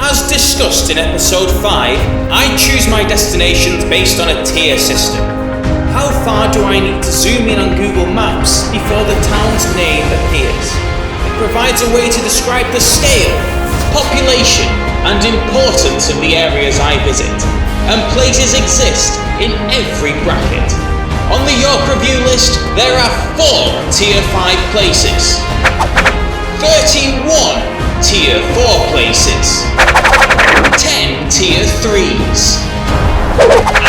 As discussed in episode 5, I choose my destinations based on a tier system. How far do I need to zoom in on Google Maps before the town's name appears? It provides a way to describe the scale, population, and importance of the areas I visit, and places exist in every bracket. On the York Review list, there are 4 Tier 5 places, 31 Tier 4 places, 10 Tier 3s,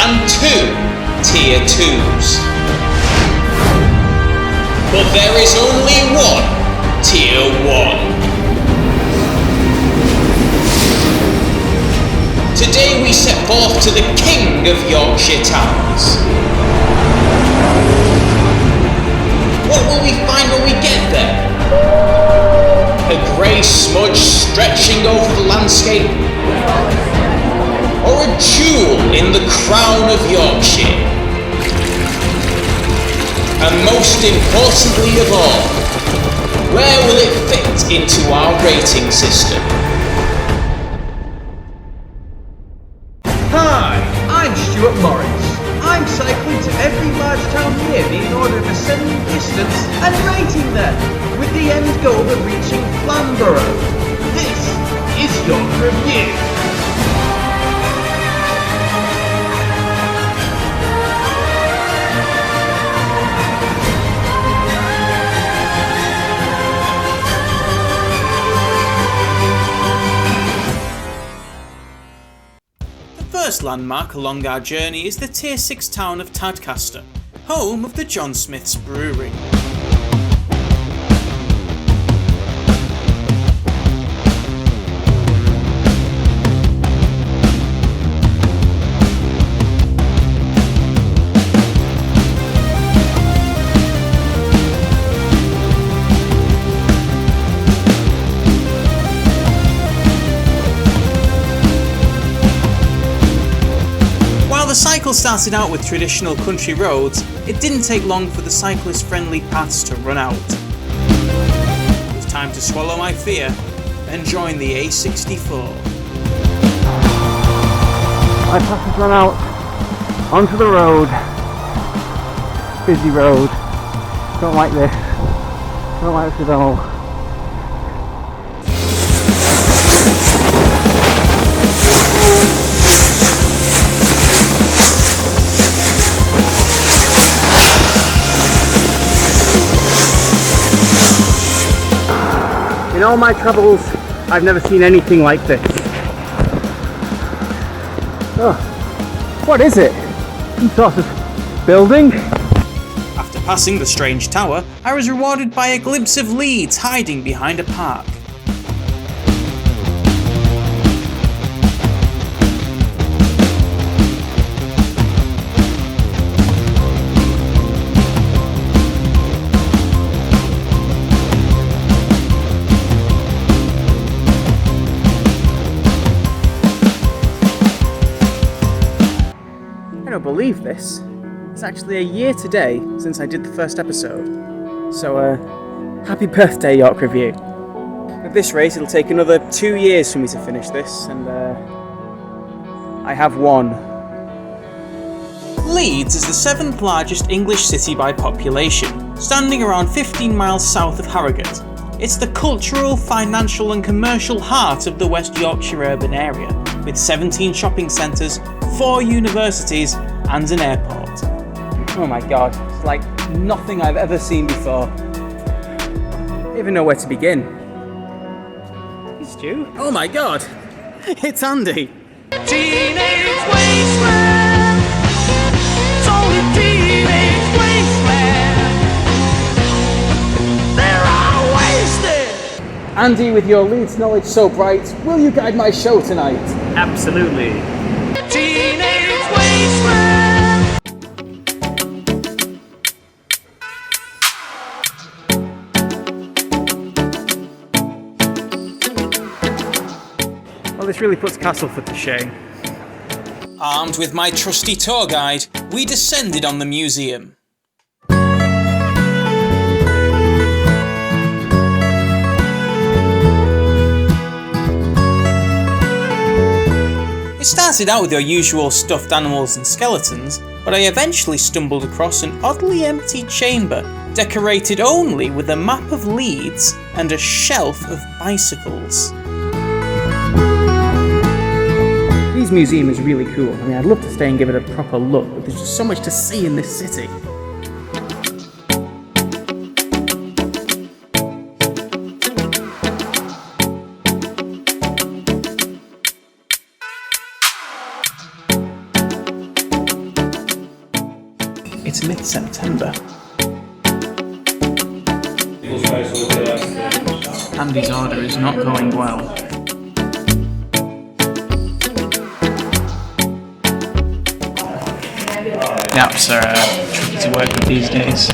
and 2 Tier 2s. But there is only 1 Tier 1. Today we set forth to the king of Yorkshire towns. What will we find when we get there? A grey smudge stretching over the landscape? Or a jewel in the crown of Yorkshire? And most importantly of all, where will it fit into our rating system? Hi, I'm Stuart Morris. I'm cycling to every large town near me in order of ascending distance and rating them, with the end goal of reaching Flamborough. This is York Review. The first landmark along our journey is the Tier 6 town of Tadcaster, home of the John Smith's Brewery. The cycle started out with traditional country roads, it didn't take long for the cyclist-friendly paths to run out. It was time to swallow my fear and join the A64. My path has run out onto the road. Busy road. Don't like this. Don't like this at all. In all my travels, I've never seen anything like this. Oh, what is it? Some sort of building? After passing the strange tower, I was rewarded by a glimpse of Leeds hiding behind a park. I don't believe this. It's actually a year today since I did the first episode. So, happy birthday, York Review. At this rate, it'll take another 2 years for me to finish this, and I have won. Leeds is the 7th largest English city by population, standing around 15 miles south of Harrogate. It's the cultural, financial and commercial heart of the West Yorkshire urban area, with 17 shopping centres, 4 universities and an airport. Oh my god, it's like nothing I've ever seen before. I don't even know where to begin. Hey Stu? Oh my god, it's Andy! Teenage wasteland. It's only teenage wasteland. They're all wasted. Andy, with your Leeds knowledge so bright, will you guide my show tonight? Absolutely. Teenage wasteland. Well, this really puts Castleford to shame. Armed with my trusty tour guide, we descended on the museum. It started out with your usual stuffed animals and skeletons, but I eventually stumbled across an oddly empty chamber, decorated only with a map of Leeds and a shelf of bicycles. Leeds Museum is really cool. I mean, I'd love to stay and give it a proper look, but there's just so much to see in this city. It's mid-September. Andy's order is not going well. The apps are tricky to work with these days.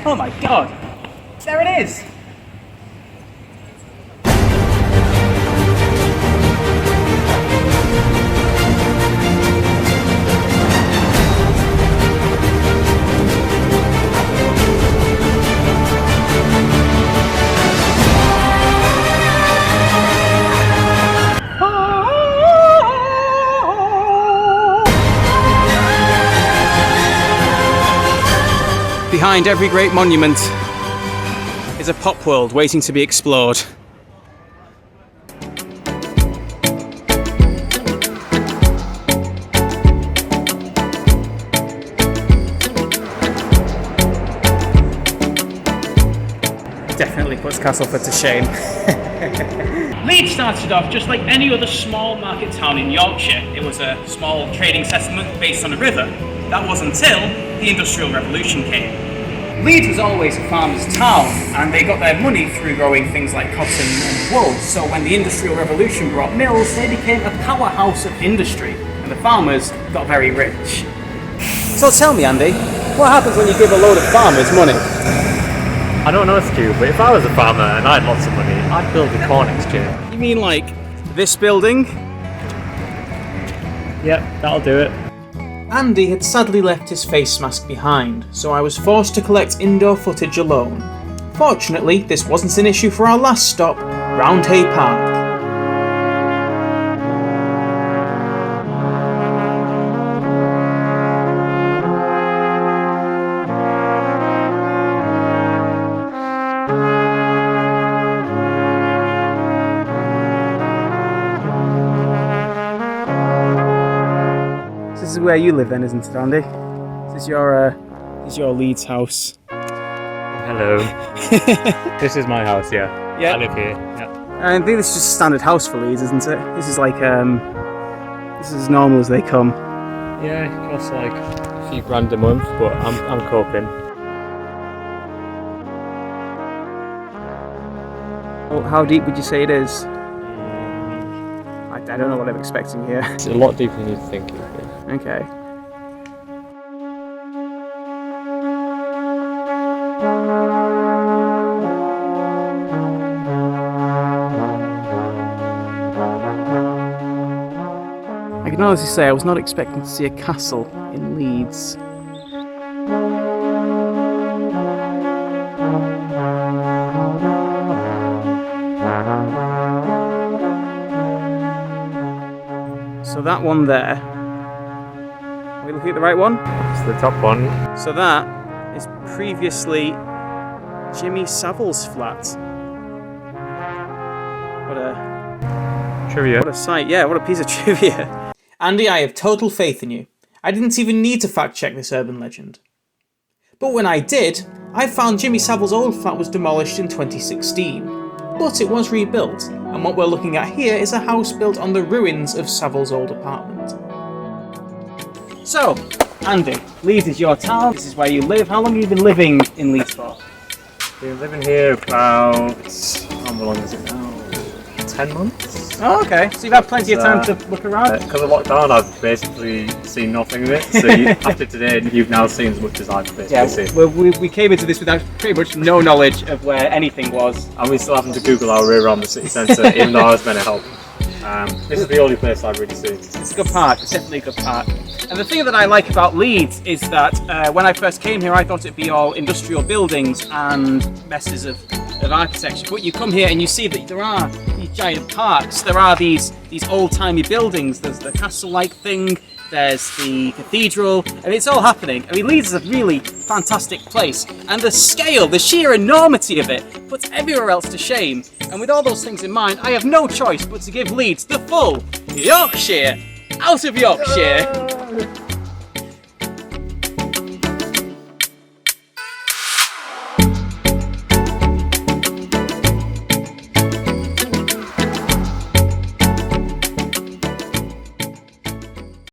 Oh my god! There it is! Behind every great monument is a pop world waiting to be explored. Definitely puts Castleford to shame. Leeds started off just like any other small market town in Yorkshire. It was a small trading settlement based on a river. That was until the Industrial Revolution came. Leeds was always a farmer's town, and they got their money through growing things like cotton and wool. So when the Industrial Revolution brought mills, they became a powerhouse of industry, and the farmers got very rich. So tell me, Andy, what happens when you give a load of farmers money? I don't know, Stu, but if I was a farmer and I had lots of money, I'd build a corn exchange. You mean like this building? Yep, that'll do it. Andy had sadly left his face mask behind, so I was forced to collect indoor footage alone. Fortunately, this wasn't an issue for our last stop, Roundhay Park. This is where you live then, isn't it, Andy? This is your Leeds house. Hello. This is my house, yeah. Yeah. I live here. Yeah. I think this is just a standard house for Leeds, isn't it? This is like, this is as normal as they come. Yeah, it costs like a few grand a month, but I'm coping. Well, how deep would you say it is? I don't know what I'm expecting here. It's a lot deeper than you think it would be. Okay. I can honestly say I was not expecting to see a castle in Leeds. So that one there, are we looking at the right one? It's the top one. So that is previously Jimmy Savile's flat. Trivia. What a sight, yeah, what a piece of trivia. Andy, I have total faith in you. I didn't even need to fact check this urban legend. But when I did, I found Jimmy Savile's old flat was demolished in 2016. But it was rebuilt, and what we're looking at here is a house built on the ruins of Savile's old apartment. So, Andy, Leeds is your town, this is where you live. How long have you been living in Leeds for? Been living here about, how long is it now? 10 months? Oh, okay, so you've had plenty of time to look around? Because of lockdown, I've basically seen nothing of it. So after today, you've now seen as much as I've basically seen. We came into this without pretty much no knowledge of where anything was. And we still having to Google our way around the city centre, even though I was meant to help. This is the only place I've really seen. It's a good park, it's definitely a good park. And the thing that I like about Leeds is that when I first came here I thought it'd be all industrial buildings and messes of architecture, but you come here and you see that there are these giant parks, there are these old-timey buildings, there's the castle-like thing, there's the cathedral, and it's all happening. I mean, Leeds is a really fantastic place, and the scale, the sheer enormity of it puts everywhere else to shame. And with all those things in mind, I have no choice but to give Leeds the full Yorkshire out of Yorkshire.